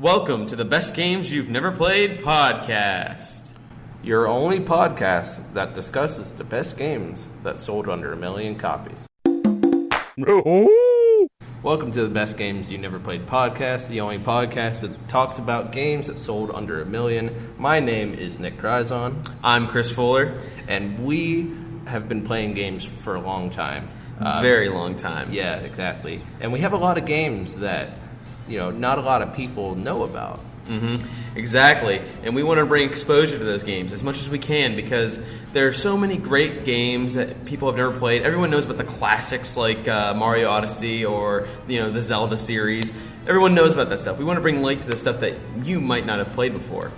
Welcome to the Best Games You've Never Played podcast. Your only podcast that discusses the best games that sold under 1 million copies. Welcome to the Best Games You Never Played podcast, the only podcast that talks about games that sold under 1 million. My name is Nick Dryzon. I'm Chris Fuller. And we have been playing games for a long time. Very long time. Yeah, exactly. And we have a lot of games that, not a lot of people know about. Mm-hmm. Exactly. And we want to bring exposure to those games as much as we can because there are so many great games that people have never played. Everyone knows about the classics like Mario Odyssey or the Zelda series. Everyone knows about that stuff. We want to bring light to the stuff that you might not have played before.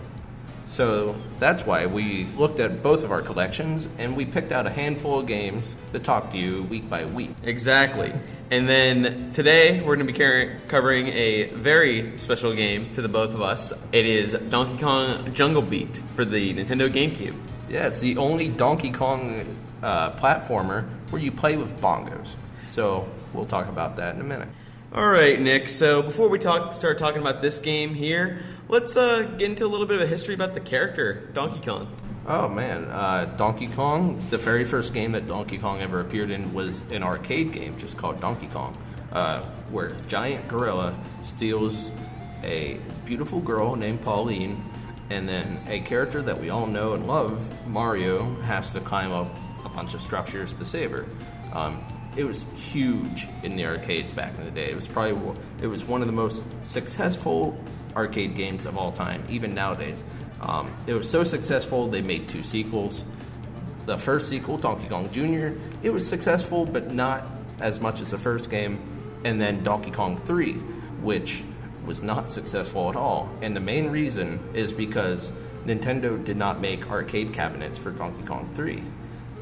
So that's why we looked at both of our collections and we picked out a handful of games that talk to you week by week. Exactly. And then today we're going to be covering a very special game to the both of us. It is Donkey Kong Jungle Beat for the Nintendo GameCube. Yeah, it's the only Donkey Kong platformer where you play with bongos. So we'll talk about that in a minute. All right, Nick. So before we start talking about this game here, let's get into a little bit of a history about the character, Donkey Kong. Oh, man. Donkey Kong, the very first game that Donkey Kong ever appeared in was an arcade game just called Donkey Kong, where a giant gorilla steals a beautiful girl named Pauline, and then a character that we all know and love, Mario, has to climb up a bunch of structures to save her. It was huge in the arcades back in the day. It was one of the most successful arcade games of all time, even nowadays. It was so successful they made 2 sequels. The first sequel, Donkey Kong Jr., it was successful, but not as much as the first game. And then Donkey Kong 3, which was not successful at all. And the main reason is because Nintendo did not make arcade cabinets for Donkey Kong 3.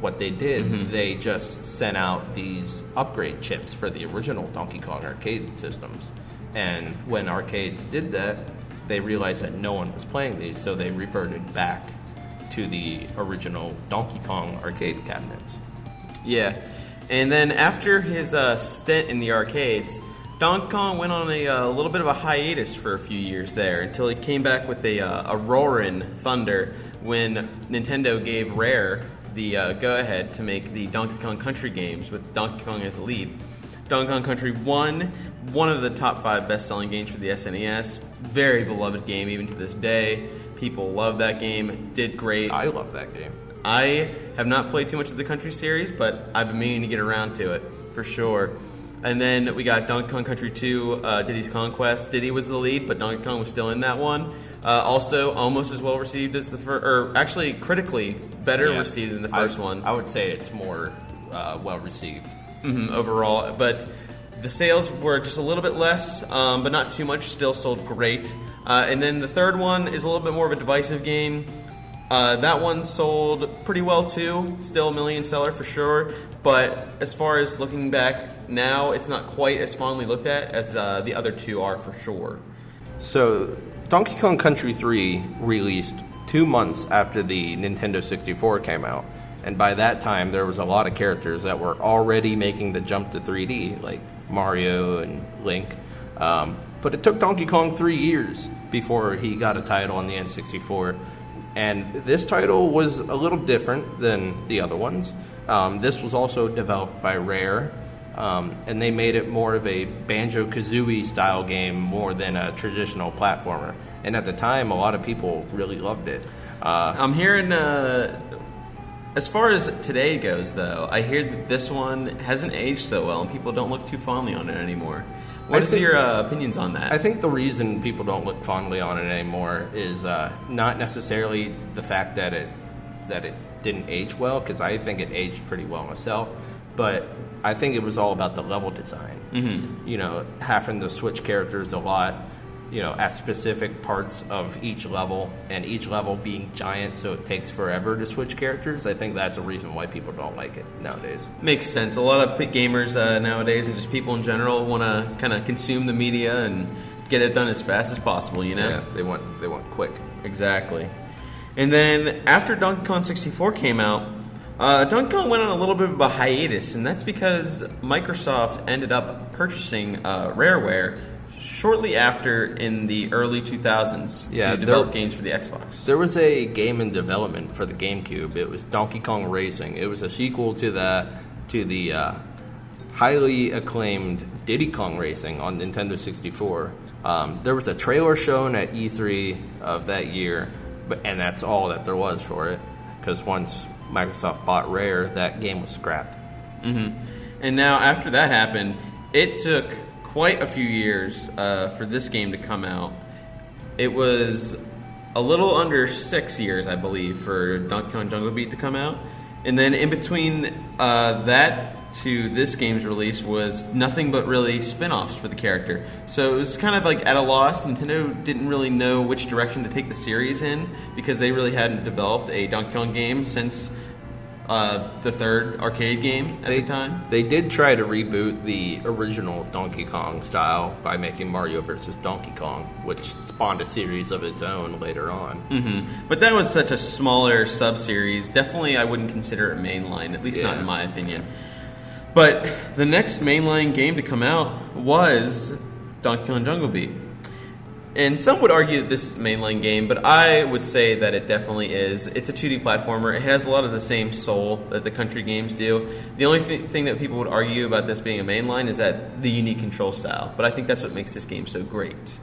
What they did, they just sent out these upgrade chips for the original Donkey Kong arcade systems. And when arcades did that, they realized that no one was playing these, so they reverted back to the original Donkey Kong arcade cabinets. Yeah, and then after his stint in the arcades, Donkey Kong went on a little bit of a hiatus for a few years there until he came back with a roaring thunder when Nintendo gave Rare the go-ahead to make the Donkey Kong Country games with Donkey Kong as the lead. Donkey Kong Country 1, one of the top 5 best-selling games for the SNES. Very beloved game even to this day. People love that game. Did great. I love that game. I have not played too much of the Country series, but I've been meaning to get around to it, for sure. And then we got Donkey Kong Country 2, Diddy's Conquest. Diddy was the lead, but Donkey Kong was still in that one. Also, almost as well received as the first, or actually critically better received than the first one. I would say it's more well received. Overall, but the sales were just a little bit less, but not too much. Still sold great. And then the third one is a little bit more of a divisive game. That one sold pretty well too. Still a million seller for sure. But as far as looking back now, it's not quite as fondly looked at as the other 2 are for sure. So Donkey Kong Country 3 released 2 months after the Nintendo 64 came out. And by that time, there was a lot of characters that were already making the jump to 3D, like Mario and Link. But it took Donkey Kong 3 years before he got a title on the N64. And this title was a little different than the other ones. This was also developed by Rare, and they made it more of a Banjo-Kazooie style game more than a traditional platformer. And at the time, a lot of people really loved it. I'm hearing... As far as today goes, though, I hear that this one hasn't aged so well and people don't look too fondly on it anymore. What is your opinions on that? I think the reason people don't look fondly on it anymore is not necessarily the fact that it didn't age well, because I think it aged pretty well myself, but I think it was all about the level design. Having to switch characters a lot, at specific parts of each level, and each level being giant, so it takes forever to switch characters. I think that's a reason why people don't like it nowadays. Makes sense. A lot of gamers nowadays, and just people in general, want to kind of consume the media and get it done as fast as possible, Yeah, they want quick. Exactly. And then after Donkey Kong 64 came out, Donkey Kong went on a little bit of a hiatus, and that's because Microsoft ended up purchasing Rareware shortly after in the early 2000s to develop games for the Xbox. There was a game in development for the GameCube. It was Donkey Kong Racing. It was a sequel to the highly acclaimed Diddy Kong Racing on Nintendo 64. There was a trailer shown at E3 of that year, and that's all that there was for it, because once Microsoft bought Rare, that game was scrapped. Mm-hmm. And now, after that happened, it took quite a few years for this game to come out. It was a little under 6 years, I believe, for Donkey Kong Jungle Beat to come out. And then in between that to this game's release was nothing but really spin-offs for the character. So it was kind of like at a loss. Nintendo didn't really know which direction to take the series in because they really hadn't developed a Donkey Kong game since the third arcade game at the time. They did try to reboot the original Donkey Kong style by making Mario vs. Donkey Kong, which spawned a series of its own later on. Mm-hmm. But that was such a smaller sub-series. Definitely I wouldn't consider it mainline, at least not in my opinion. But the next mainline game to come out was Donkey Kong Jungle Beat. And some would argue that this is a mainline game, but I would say that it definitely is. It's a 2D platformer. It has a lot of the same soul that the country games do. The only thing that people would argue about this being a mainline is that the unique control style. But I think that's what makes this game so great.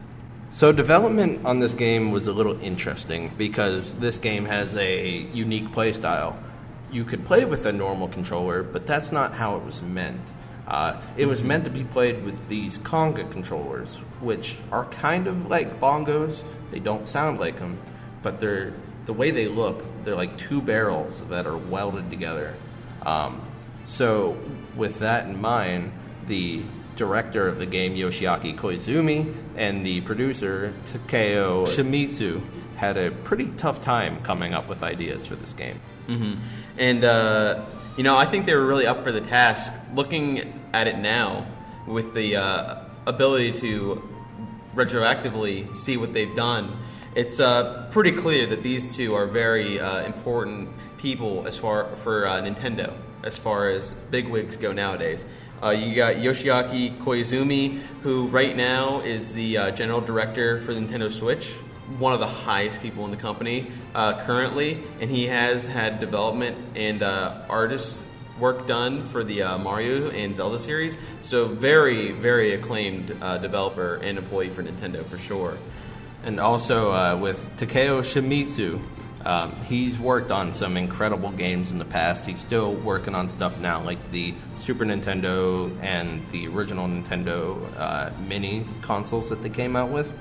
So development on this game was a little interesting because this game has a unique play style. You could play with a normal controller, but that's not how it was meant. It was meant to be played with these conga controllers, which are kind of like bongos. They don't sound like them, but the way they look, they're like two barrels that are welded together. So with that in mind, the director of the game, Yoshiaki Koizumi, and the producer, Takeo Shimizu, had a pretty tough time coming up with ideas for this game. Mm-hmm. And, I think they were really up for the task. Looking at it now, with the ability to retroactively see what they've done, it's pretty clear that these two are very important people for Nintendo, as far as bigwigs go nowadays. You got Yoshiaki Koizumi, who right now is the general director for the Nintendo Switch, one of the highest people in the company currently, and he has had development and artist work done for the Mario and Zelda series. So very, very acclaimed developer and employee for Nintendo for sure. And also with Takeo Shimizu, he's worked on some incredible games in the past. He's still working on stuff now, like the Super Nintendo and the original Nintendo mini consoles that they came out with.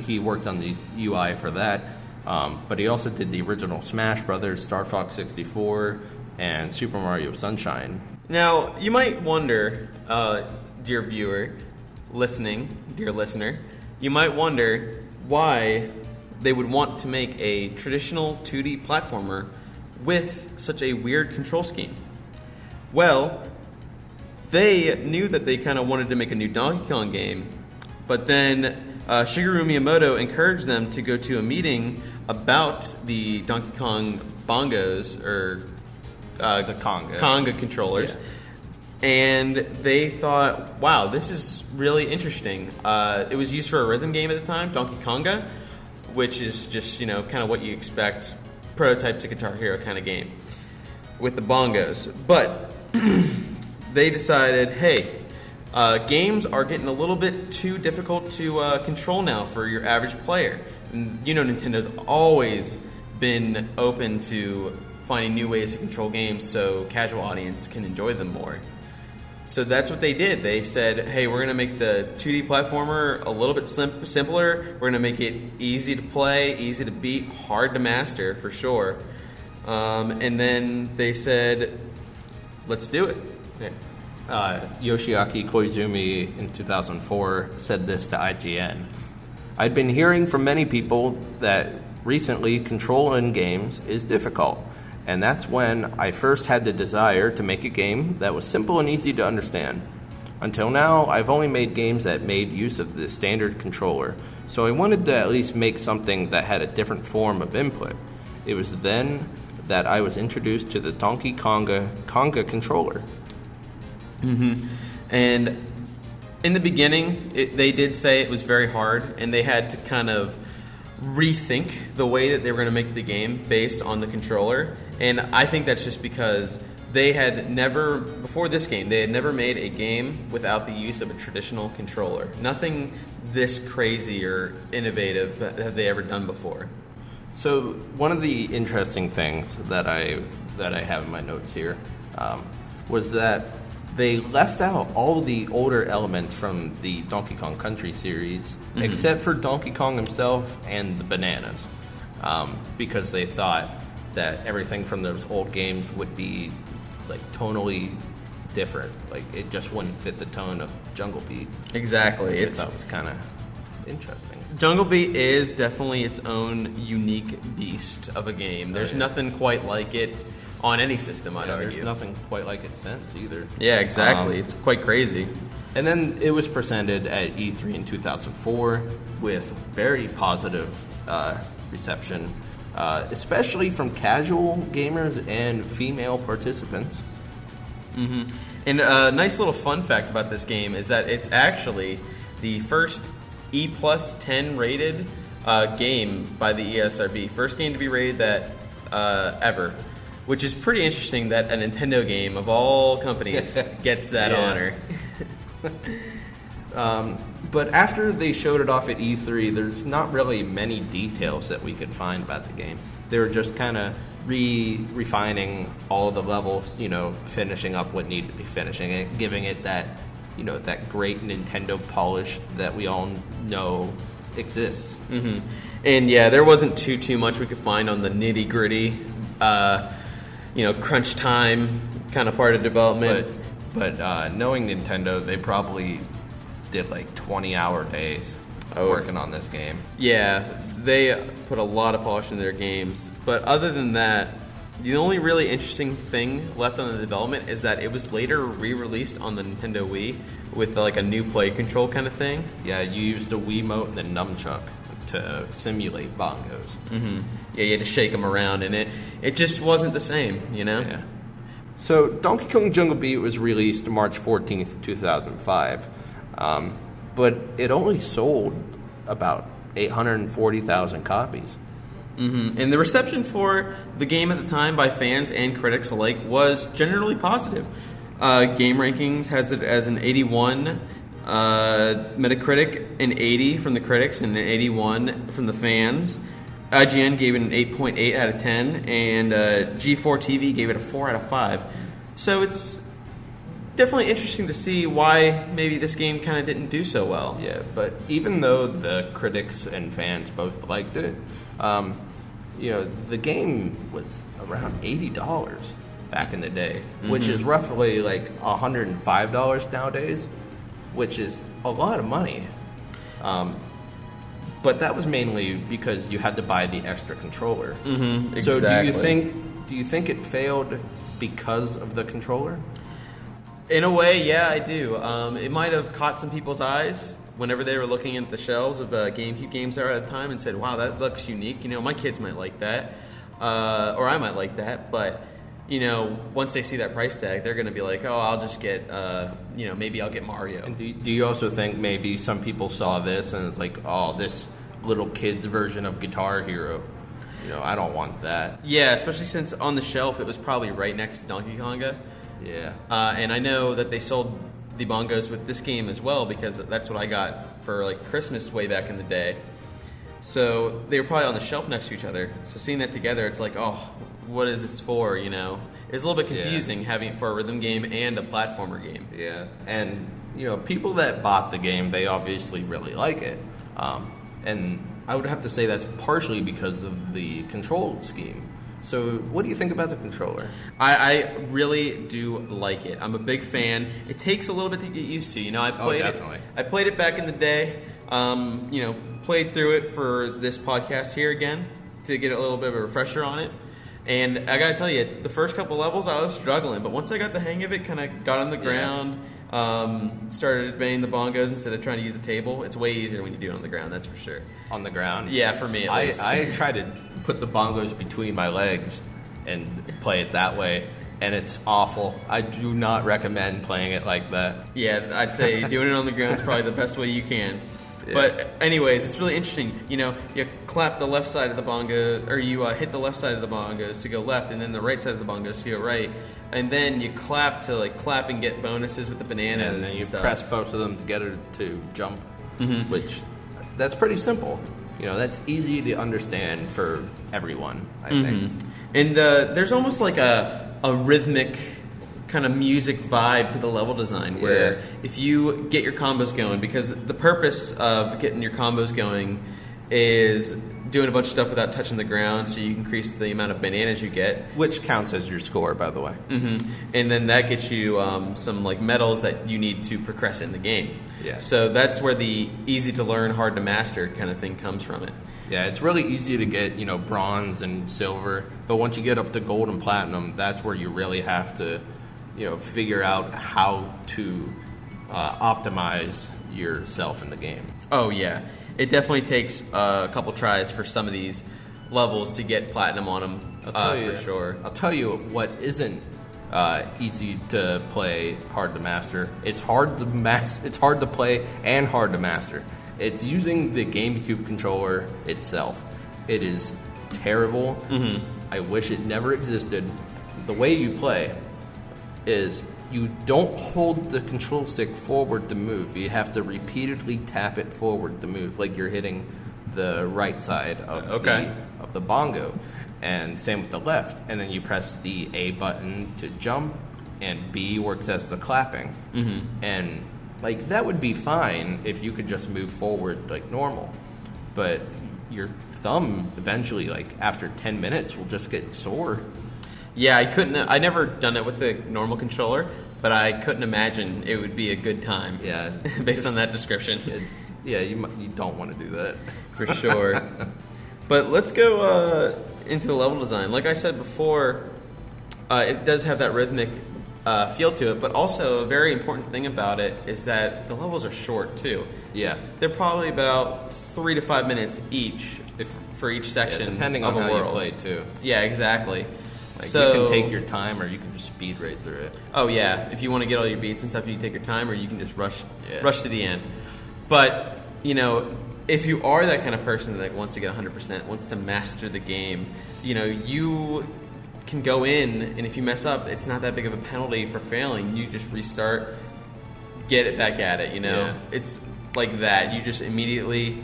He worked on the UI for that, but he also did the original Smash Brothers, Star Fox 64, and Super Mario Sunshine. Now, you might wonder, dear viewer, dear listener, you might wonder why they would want to make a traditional 2D platformer with such a weird control scheme. Well, they knew that they kind of wanted to make a new Donkey Kong game, but then Shigeru Miyamoto encouraged them to go to a meeting about the Donkey Kong bongos, or the conga. Conga controllers. Yeah. And they thought, wow, this is really interesting. It was used for a rhythm game at the time, Donkey Konga, which is just, kind of what you expect, prototype to Guitar Hero kind of game with the bongos. But they decided, hey, games are getting a little bit too difficult to control now for your average player. And, Nintendo's always been open to finding new ways to control games so casual audience can enjoy them more. So that's what they did. They said, hey, we're going to make the 2D platformer a little bit simpler. We're going to make it easy to play, easy to beat, hard to master for sure. And then they said, let's do it. Yoshiaki Koizumi in 2004 said this to IGN. I'd been hearing from many people that recently control in games is difficult. And that's when I first had the desire to make a game that was simple and easy to understand. Until now, I've only made games that made use of the standard controller, so I wanted to at least make something that had a different form of input. It was then that I was introduced to the Donkey Konga controller. Mm-hmm. And In the beginning, they did say it was very hard, and they had to kind of rethink the way that they were going to make the game based on the controller. And I think that's just because they had never, before this game, they had never made a game without the use of a traditional controller. Nothing this crazy or innovative have they ever done before. So one of the interesting things that I have in my notes here was that they left out all the older elements from the Donkey Kong Country series, except for Donkey Kong himself and the bananas, because they thought that everything from those old games would be like tonally different. Like it just wouldn't fit the tone of Jungle Beat. Exactly. Which I thought was kind of interesting. Jungle Beat is definitely its own unique beast of a game. There's nothing quite like it on any system, I'd argue. There's nothing quite like it since either. Yeah, exactly. It's quite crazy. And then it was presented at E3 in 2004 with very positive reception, especially from casual gamers and female participants. Mm-hmm. And a nice little fun fact about this game is that it's actually the first E+10 rated game by the ESRB. First game to be rated that ever. Which is pretty interesting that a Nintendo game of all companies gets that honor. But after they showed it off at E3, there's not really many details that we could find about the game. They were just kind of refining all the levels, finishing up what needed to be finishing it, giving it that, that great Nintendo polish that we all know exists. Mm-hmm. And yeah, there wasn't too much we could find on the nitty gritty. Crunch time kind of part of development. But knowing Nintendo, they probably did like 20-hour days working on this game. Yeah, they put a lot of polish in their games. But other than that, the only really interesting thing left on the development is that it was later re-released on the Nintendo Wii with like a new play control kind of thing. Yeah, you used a Wiimote and a nunchuck to simulate bongos. Mm-hmm. Yeah, you had to shake them around, and it just wasn't the same, Yeah. So Donkey Kong Jungle Beat was released March 14th, 2005, but it only sold about 840,000 copies. Mm-hmm. And the reception for the game at the time by fans and critics alike was generally positive. Game Rankings has it as an 81. Metacritic an 80 from the critics and an 81 from the fans. IGN gave it an 8.8 out of 10, and G4 TV gave it a 4 out of 5. So it's definitely interesting to see why maybe this game kind of didn't do so well. Yeah, but even though the critics and fans both liked it, the game was around $80 back in the day, which is roughly like $105 nowadays, which is a lot of money. But that was mainly because you had to buy the extra controller. Mm-hmm, exactly. So do you think it failed because of the controller? In a way, yeah, I do. It might have caught some people's eyes whenever they were looking at the shelves of GameCube games there at the time and said, wow, that looks unique. My kids might like that. Or I might like that. But, once they see that price tag, they're going to be like, oh, I'll just get, maybe I'll get Mario. And do you also think maybe some people saw this and it's like, oh, this little kid's version of Guitar Hero, I don't want that. Yeah, especially since on the shelf it was probably right next to Donkey Konga. Yeah. And I know that they sold the bongos with this game as well because that's what I got for like Christmas way back in the day. So they were probably on the shelf next to each other. So seeing that together, it's like, oh, what is this for, It's a little bit confusing having it for a rhythm game and a platformer game. Yeah. And, people that bought the game, they obviously really like it. And I would have to say that's partially because of the control scheme. So what do you think about the controller? I really do like it. I'm a big fan. It takes a little bit to get used to. I played definitely. I played it back in the day. Played through it for this podcast here again to get a little bit of a refresher on it. And I gotta tell you, the first couple levels I was struggling, but once I got the hang of it, kind of got on the ground, started banging the bongos instead of trying to use a table. It's way easier when you do it on the ground, that's for sure. On the ground? Yeah, for me at least. I try to put the bongos between my legs and play it that way. and it's awful. I do not recommend playing it like that. Yeah, I'd say doing it on the ground is probably the best way you can. Yeah. But anyways, it's really interesting. You clap the left side of the bongo, or you hit the left side of the bongos to go left, and then the right side of the bongos to go right. And then you clap to clap and get bonuses with the bananas and then you stuff. Press both of them together to jump, which that's pretty simple. That's easy to understand for everyone, I think. And there's almost like a rhythmic kind of music vibe to the level design where if you get your combos going, because the purpose of getting your combos going is doing a bunch of stuff without touching the ground so you increase the amount of bananas you get. Which counts as your score, by the way. And then that gets you some medals that you need to progress in the game. Yeah. So that's where the easy to learn, hard to master kind of thing comes from it. Yeah, it's really easy to get, bronze and silver, but once you get up to gold and platinum, that's where you really have to, figure out how to optimize yourself in the game. Oh, yeah. It definitely takes a couple tries for some of these levels to get platinum on them, for sure. I'll tell you what isn't easy to play, hard to master. It's hard to play and hard to master. It's using the GameCube controller itself. It is terrible. I wish it never existed. The way you play is you don't hold the control stick forward to move. You have to repeatedly tap it forward to move, like you're hitting the right side of the bongo. And same with the left. And then you press the A button to jump, and B works as the clapping. And that would be fine if you could just move forward like normal. But your thumb eventually, after 10 minutes, will just get sore. Yeah, I never done it with the normal controller, but I couldn't imagine it would be a good time. Yeah. Based on that description. You don't want to do that. For sure. But let's go into the level design. Like I said before, it does have that rhythmic feel to it, but also a very important thing about it is that the levels are short too. Yeah. They're probably about 3 to 5 minutes each for each section, depending of on a how world. you play too. Yeah, exactly. So you can take your time, or you can just speed right through it. Oh yeah, if you want to get all your beats and stuff, you can take your time, or you can just rush to the end. But if you are that kind of person that wants to get 100%, wants to master the game, you can go in, and if you mess up, it's not that big of a penalty for failing. You just restart, get it back at it. It's like that. You just immediately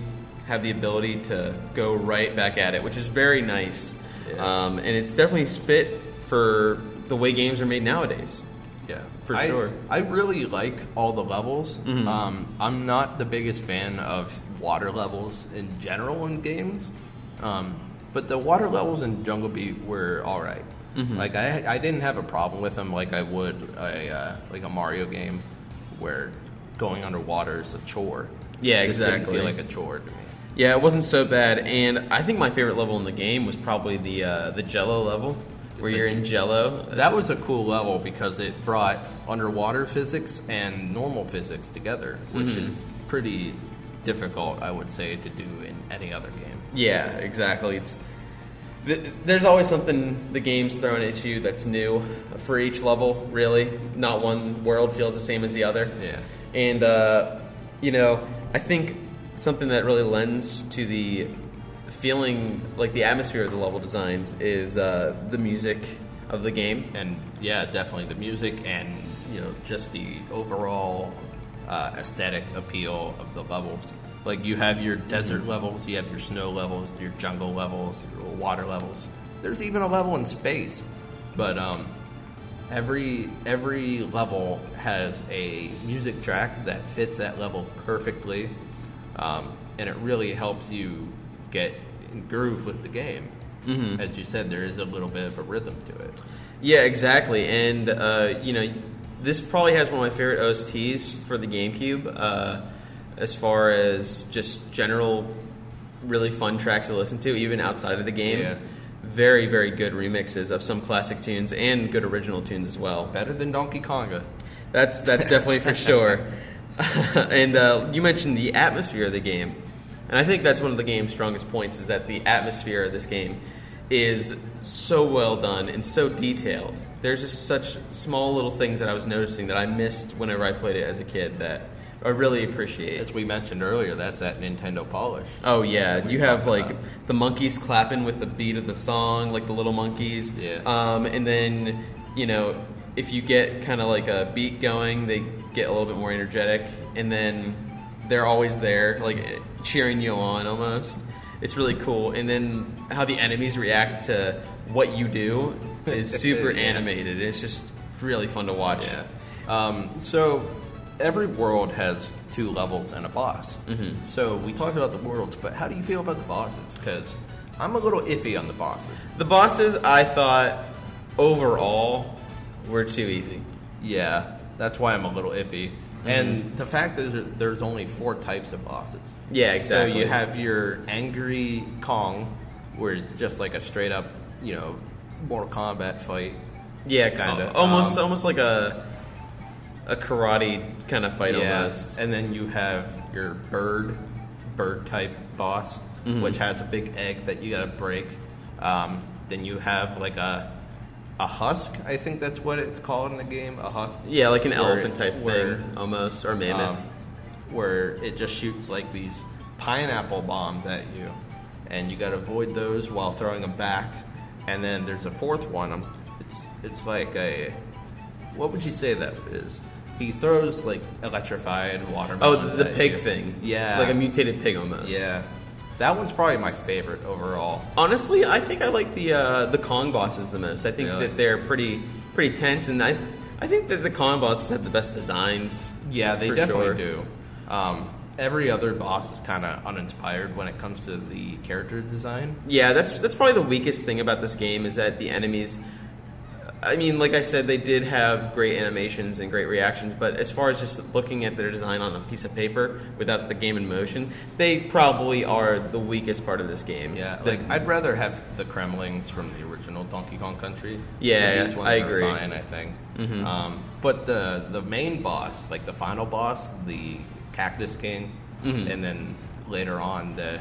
have the ability to go right back at it, which is very nice. Yeah. And it's definitely fit for the way games are made nowadays. Yeah, for sure. I really like all the levels. I'm not the biggest fan of water levels in general in games, but the water levels in Jungle Beat were all right. I didn't have a problem with them like I would a Mario game where going underwater is a chore. Yeah, It exactly. didn't feel like a chore to me. Yeah, it wasn't so bad, and I think my favorite level in the game was probably the Jello level, where you're in Jello. That was a cool level because it brought underwater physics and normal physics together, which is pretty difficult, I would say, to do in any other game. Yeah, exactly. There's always something the game's throwing at you that's new for each level, really. Not one world feels the same as the other. Yeah. And, I think something that really lends to the feeling, like the atmosphere of the level designs, is the music of the game. And yeah, definitely the music and just the overall aesthetic appeal of the levels. Like you have your desert levels, you have your snow levels, your jungle levels, your water levels. There's even a level in space, but every level has a music track that fits that level perfectly. And it really helps you get in groove with the game. As you said, there is a little bit of a rhythm to it. Yeah, exactly. And, this probably has one of my favorite OSTs for the GameCube, as far as just general really fun tracks to listen to, even outside of the game. Yeah. Very, very good remixes of some classic tunes and good original tunes as well. Better than Donkey Konga. That's definitely for sure. And you mentioned the atmosphere of the game. And I think that's one of the game's strongest points, is that the atmosphere of this game is so well done and so detailed. there's just such small little things that I was noticing that I missed whenever I played it as a kid that I really appreciate. As we mentioned earlier, that's that Nintendo polish. Oh yeah, you have like the monkeys clapping with the beat of the song, like the little monkeys. Yeah. And then if you get kind of like a beat going, they get a little bit more energetic, and then they're always there, like cheering you on almost. It's really cool. And then how the enemies react to what you do is super animated. It's just really fun to watch. Yeah. So every world has 2 levels and a boss. Mm-hmm. So we talked about the worlds, but how do you feel about the bosses? Because I'm a little iffy on the bosses. The bosses, I thought, overall, were too easy. Yeah, that's why I'm a little iffy. Mm-hmm. And the fact is there's only 4 types of bosses. Yeah, exactly. So you have your angry Kong, where it's just like a straight up, Mortal Kombat fight. Yeah, kind of. Almost like a karate kind of fight almost. And then you have your bird type boss, which has a big egg that you gotta break. Then you have like a husk, I think that's what it's called in the game, a husk. Yeah, like an elephant type thing almost, or mammoth. Where it just shoots like these pineapple bombs at you, and you gotta avoid those while throwing them back. And then there's a 4th one. It's like what would you say that is? He throws like electrified watermelons. Oh, the pig thing. Yeah. Like a mutated pig almost. Yeah. That one's probably my favorite overall. Honestly, I think I like the Kong bosses the most. I think Really? that they're pretty tense, and I think that the Kong bosses have the best designs. Yeah, they for definitely sure. do. Every other boss is kind of uninspired when it comes to the character design. Yeah, that's probably the weakest thing about this game is that the enemies. I mean, like I said, they did have great animations and great reactions, but as far as just looking at their design on a piece of paper without the game in motion, they probably are the weakest part of this game. Yeah, I'd rather have the Kremlings from the original Donkey Kong Country. Yeah, these ones I are agree. fine, I think. Mm-hmm. But the main boss, like the final boss, the Cactus King, and then later on the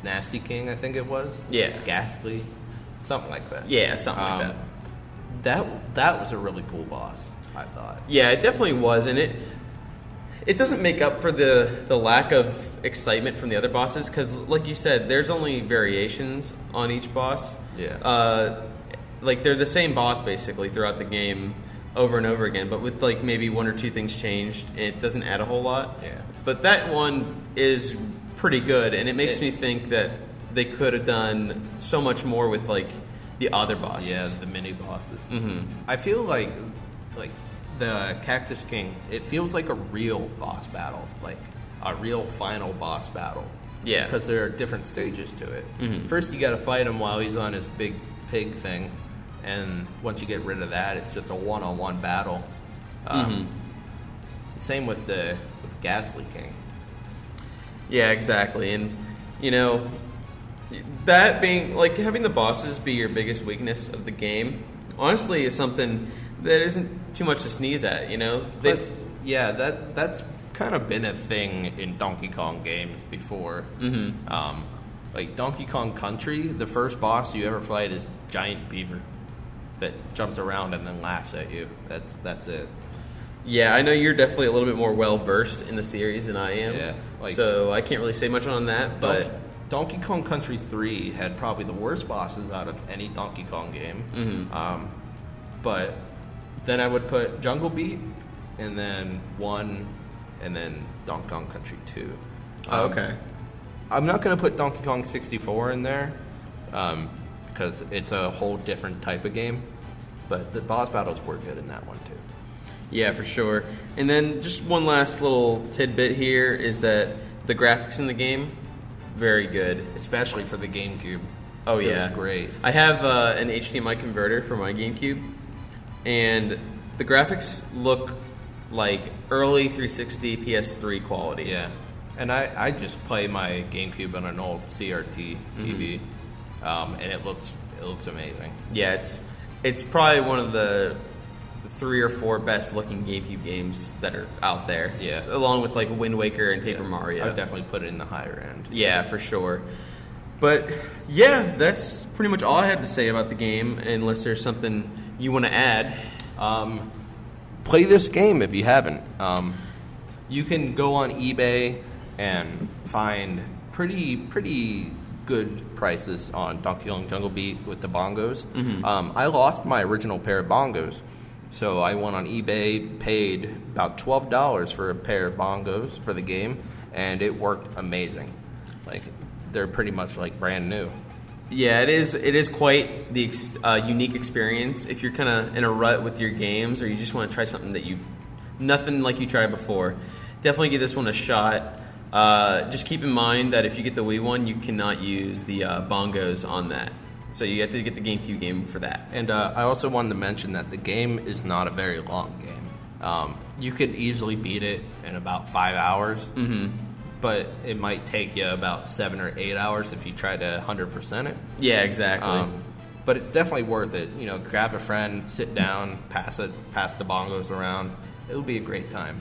Nasty King, I think it was. Yeah. Ghastly, something like that. Yeah, something like that. That was a really cool boss, I thought. Yeah, it definitely was, and it doesn't make up for the lack of excitement from the other bosses, because, like you said, there's only variations on each boss. Yeah. Like, they're the same boss, basically, throughout the game, over and over again, but with, like, maybe 1 or 2 things changed, and it doesn't add a whole lot. Yeah. But that one is pretty good, and it makes me think that they could have done so much more with, like, the other bosses. Yeah, the mini bosses. Mm-hmm. I feel like the Cactus King, it feels like a real boss battle, like a real final boss battle. Yeah. Because there are different stages to it. Mm-hmm. First, you got to fight him while he's on his big pig thing, and once you get rid of that, it's just a one-on-one battle. Same with the Ghastly King. Yeah, exactly. And, that being, like, having the bosses be your biggest weakness of the game, honestly, is something that isn't too much to sneeze at, That's kind of been a thing in Donkey Kong games before. Mm-hmm. Like Donkey Kong Country, the first boss you ever fight is Giant Beaver that jumps around and then laughs at you. That's it. Yeah, I know you're definitely a little bit more well-versed in the series than I am. Yeah, so I can't really say much on that, but Donkey Kong Country 3 had probably the worst bosses out of any Donkey Kong game. Mm-hmm. But then I would put Jungle Beat, and then 1, and then Donkey Kong Country 2. Okay. I'm not going to put Donkey Kong 64 in there, because it's a whole different type of game. But the boss battles were good in that one, too. Yeah, for sure. And then just one last little tidbit here is that the graphics in the game, very good. Especially for the GameCube. Oh, yeah. It was great. I have an HDMI converter for my GameCube, and the graphics look like early 360 PS3 quality. Yeah. And I just play my GameCube on an old CRT TV, and it looks amazing. Yeah, it's probably one of the 3 or 4 best looking GameCube games that are out there. Yeah. Along with like Wind Waker and Paper Mario. I would definitely put it in the higher end. Yeah, for sure. But yeah, that's pretty much all I had to say about the game, unless there's something you want to add? Play this game if you haven't. You can go on eBay and find pretty good prices on Donkey Kong Jungle Beat with the bongos. I lost my original pair of bongos, so I went on eBay, paid about $12 for a pair of bongos for the game, and it worked amazing. Like, they're pretty much like brand new. Yeah, it is quite the unique experience if you're kind of in a rut with your games, or you just want to try something that nothing like you tried before. Definitely give this one a shot. Just keep in mind that if you get the Wii one, you cannot use the bongos on that. So you have to get the GameCube game for that. And I also wanted to mention that the game is not a very long game. You could easily beat it in about 5 hours, but it might take you about 7 or 8 hours if you try to 100% it. Yeah, exactly. But it's definitely worth it. You know, grab a friend, sit down, pass the bongos around. It'll be a great time.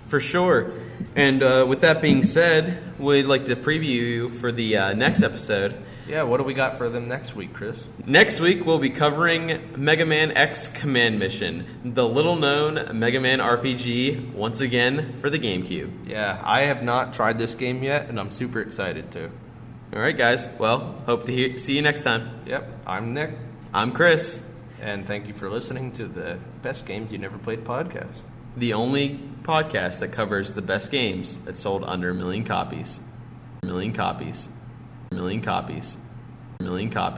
For sure. And with that being said, we'd like to preview you for the next episode. Yeah, what do we got for them next week, Chris? Next week, we'll be covering Megaman X Command Mission, the little-known Megaman RPG, once again for the GameCube. Yeah, I have not tried this game yet, and I'm super excited to. All right, guys. Well, hope to see you next time. Yep, I'm Nick. I'm Chris. And thank you for listening to the Best Games You Never Played podcast. The only podcast that covers the best games that sold under 1 million copies. 1 million copies. 1 million copies. 1 million copies.